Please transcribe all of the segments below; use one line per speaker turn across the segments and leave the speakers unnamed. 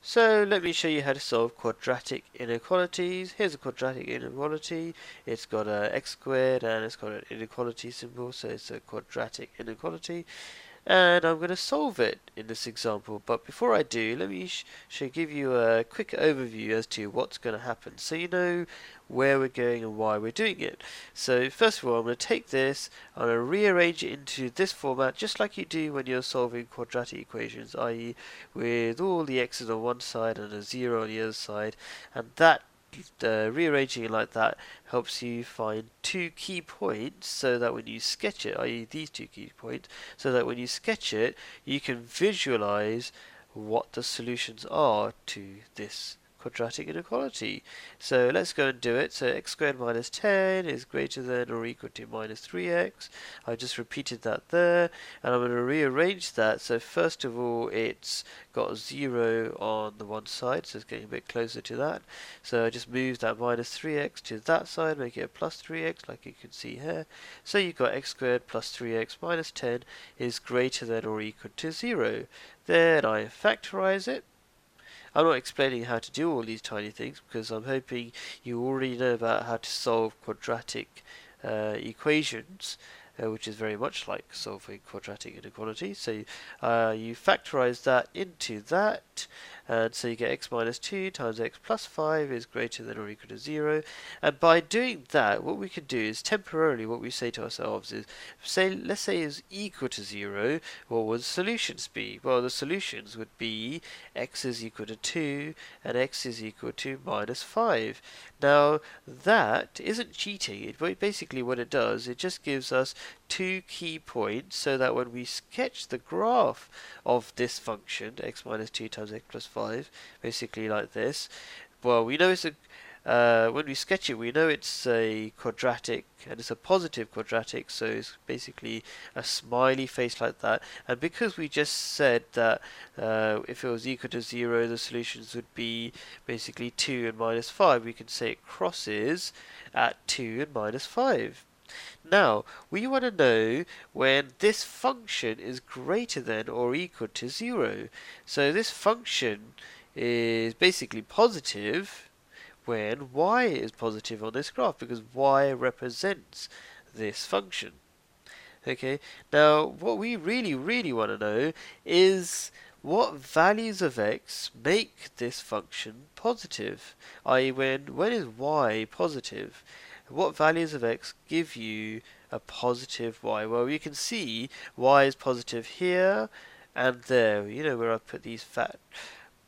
So let me show you how to solve quadratic inequalities. Here's a quadratic inequality. It's got a x squared and it's got an inequality symbol, so it's a quadratic inequality. And I'm going to solve it in this example. But before I do, let me give you a quick overview as to what's going to happen, so you know where we're going and why we're doing it. So first of all, I'm going to take this, I'm going to rearrange it into this format, just like you do when you're solving quadratic equations, i.e. with all the x's on one side and a 0 on the other side, and that rearranging it like that helps you find two key points, so that when you sketch it, i.e. these two key points, so that when you sketch it you can visualize what the solutions are to this quadratic inequality. So let's go and do it. So x squared minus 10 is greater than or equal to minus 3x. I just repeated that there, and I'm going to rearrange that. So first of all, it's got 0 on the one side, so it's getting a bit closer to that. So I just move that minus 3x to that side, make it a plus 3x like you can see here. So you've got x squared plus 3x minus 10 is greater than or equal to 0. Then I factorize it. I'm not explaining how to do all these tiny things because I'm hoping you already know about how to solve quadratic equations, which is very much like solving quadratic inequalities. So you factorize that into that, and so you get x minus 2 times x plus 5 is greater than or equal to 0. And by doing that, what we can do is temporarily what we say to ourselves is, let's say is equal to 0, what would the solutions be? Well, the solutions would be x is equal to 2 and x is equal to minus 5. Now, that isn't cheating. Basically what it does, it just gives us two key points, so that when we sketch the graph of this function, x minus 2 times x plus 5, basically like this, well, we know it's a when we sketch it, we know it's a quadratic, and it's a positive quadratic, so it's basically a smiley face like that. And because we just said that if it was equal to 0, the solutions would be basically 2 and minus 5, we can say it crosses at 2 and minus 5. Now, we want to know when this function is greater than or equal to 0. So this function is basically positive when y is positive on this graph, because y represents this function. Okay, now what we really want to know is what values of x make this function positive, i.e. when is y positive? What values of x give you a positive y? Well, you can see y is positive here and there, you know, where I put these fat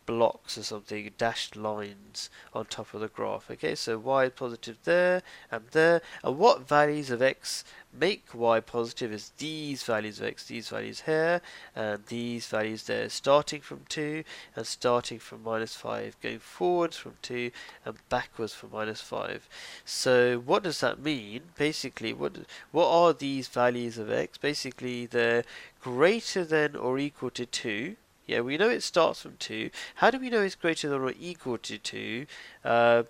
blocks or something, dashed lines on top of the graph. Okay, so y is positive there, and what values of x make y positive is these values of x, these values here, and these values there, starting from 2 and starting from minus 5, going forwards from 2 and backwards from minus 5. So what does that mean? Basically, what are these values of x? Basically, they're greater than or equal to 2. Yeah, we know it starts from 2. How do we know it's greater than or equal to 2?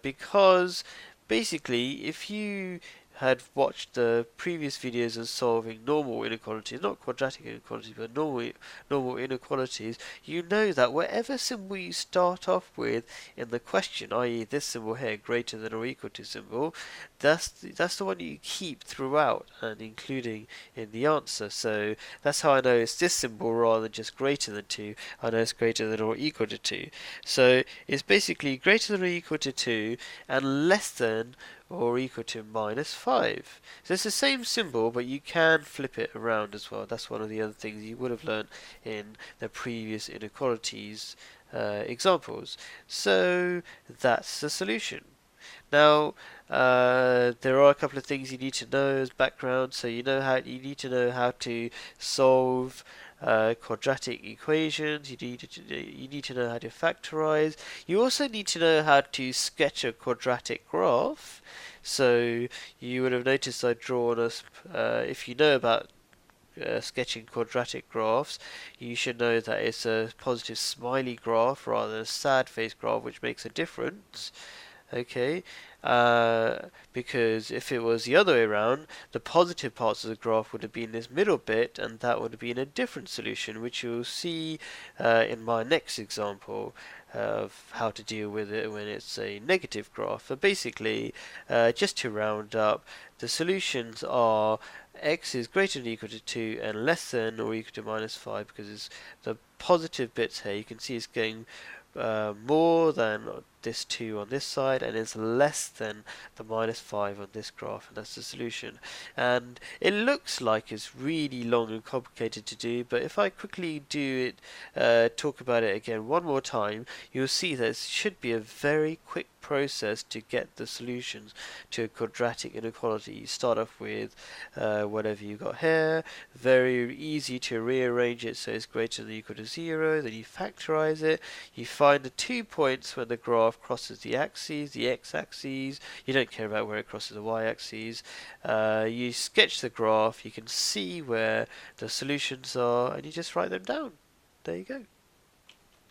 Because basically, if you had watched the previous videos of solving normal inequalities, not quadratic inequalities, but normal inequalities, you know that whatever symbol you start off with in the question, i.e. this symbol here, greater than or equal to symbol, that's the one you keep throughout and including in the answer. So that's how I know it's this symbol rather than just greater than 2. I know it's greater than or equal to 2. So it's basically greater than or equal to 2 and less than or equal to minus 5. So it's the same symbol, but you can flip it around as well. That's one of the other things you would have learned in the previous inequalities examples. So that's the solution. Now, there are a couple of things you need to know as background. So you need to know how to solve quadratic equations. You need to know how to factorize. You also need to know how to sketch a quadratic graph. So you would have noticed I've drawn us. If you know about sketching quadratic graphs, you should know that it's a positive smiley graph rather than a sad face graph, which makes a difference. Okay, because if it was the other way around, the positive parts of the graph would have been this middle bit, and that would have been a different solution, which you'll see in my next example of how to deal with it when it's a negative graph. But basically, just to round up, the solutions are x is greater than or equal to 2 and less than or equal to minus 5, because it's the positive bits here. You can see it's going more than this 2 on this side, and it's less than the minus 5 on this graph, and that's the solution. And it looks like it's really long and complicated to do, but if I quickly do it, talk about it again one more time, you'll see that it should be a very quick process to get the solutions to a quadratic inequality. You start off with whatever you got here, very easy to rearrange it so it's greater than or equal to 0, then you factorize it, you find the 2 points when the graph crosses the axes, the x-axis, you don't care about where it crosses the y-axis, you sketch the graph, you can see where the solutions are, and you just write them down. There you go.